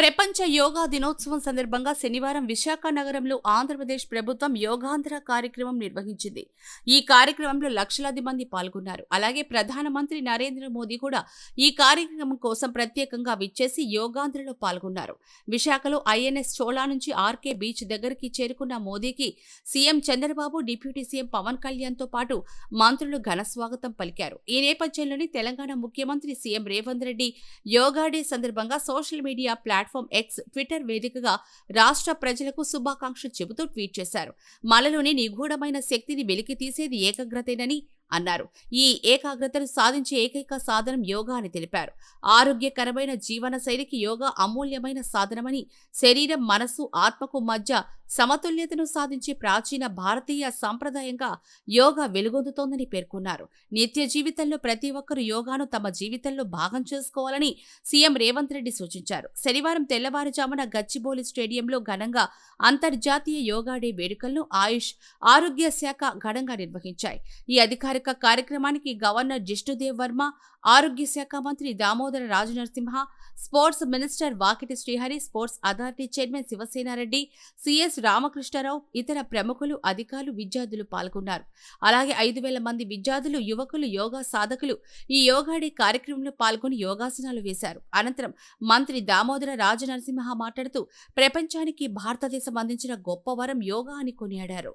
ప్రపంచ యోగా దినోత్సవం సందర్భంగా శనివారం విశాఖ నగరంలో ఆంధ్రప్రదేశ్ ప్రభుత్వం యోగాంధ్ర కార్యక్రమం నిర్వహించింది. ఈ కార్యక్రమంలో లక్షలాది మంది పాల్గొన్నారు. అలాగే ప్రధానమంత్రి నరేంద్ర మోదీ కూడా ఈ కార్యక్రమం కోసం ప్రత్యేకంగా విచ్చేసి యోగాంధ్రలో పాల్గొన్నారు. విశాఖలో ఐఎన్ఎస్ చోళా నుంచి ఆర్కే బీచ్ దగ్గరికి చేరుకున్న మోదీకి CM Chandrababu, deputy CM Pavan కళ్యాణ్తో పాటు మంత్రులు ఘన స్వాగతం పలికారు. ఈ నేపథ్యంలోని తెలంగాణ ముఖ్యమంత్రి సీఎం రేవంత్ రెడ్డి యోగా డే సందర్భంగా social media platform X Twitter వేదికగా రాష్ట్ర ప్రజలకు శుభాకాంక్షలు చెబుతూ ట్వీట్ చేశారు. మనలోని నిగూఢమైన శక్తిని వెలికి తీసేది ఏకాగ్రతేనని అన్నారు. ఈ ఏకాగ్రతను సాధించే ఏకైక సాధనం యోగా అని తెలిపారు. ఆరోగ్యకరమైన జీవన శైలికి యోగా అమూల్యమైన సాధనమని, శరీరం, మనసు, ఆత్మకు మధ్య సమతుల్యతను సాధించే ప్రాచీన భారతీయ సంప్రదాయంగా యోగా వెలుగొందుతోందని పేర్కొన్నారు. నిత్య జీవితంలో ప్రతి ఒక్కరూ యోగాను తమ జీవితంలో భాగం చేసుకోవాలని సీఎం రేవంత్ రెడ్డి సూచించారు. శనివారం తెల్లవారుజామున గచ్చిబౌలి స్టేడియంలో ఘనంగా అంతర్జాతీయ యోగా డే వేడుకలను ఆయుష్ ఆరోగ్య శాఖ ఘనంగా నిర్వహించాయి. ఈ అధికారిక కార్యక్రమానికి గవర్నర్ జిష్ణుదేవ్ వర్మ, ఆరోగ్య శాఖ మంత్రి Damodara Rajanarasimha, sports minister Vakiti Srihari, sports authority chairman Shivasena Reddy, CS Ramakrishna Rao, ఇతర ప్రముఖులు, అధికారులు, విద్యార్థులు పాల్గొన్నారు. అలాగే 5,000 మంది విద్యార్థులు, యువకులు, యోగా సాధకులు ఈ యోగా డే కార్యక్రమంలో పాల్గొని యోగాసనాలు వేశారు. అనంతరం మంత్రి దామోదర రాజనరసింహ మాట్లాడుతూ ప్రపంచానికి భారతదేశం అందించిన గొప్ప వరం యోగా అని కొనియాడారు.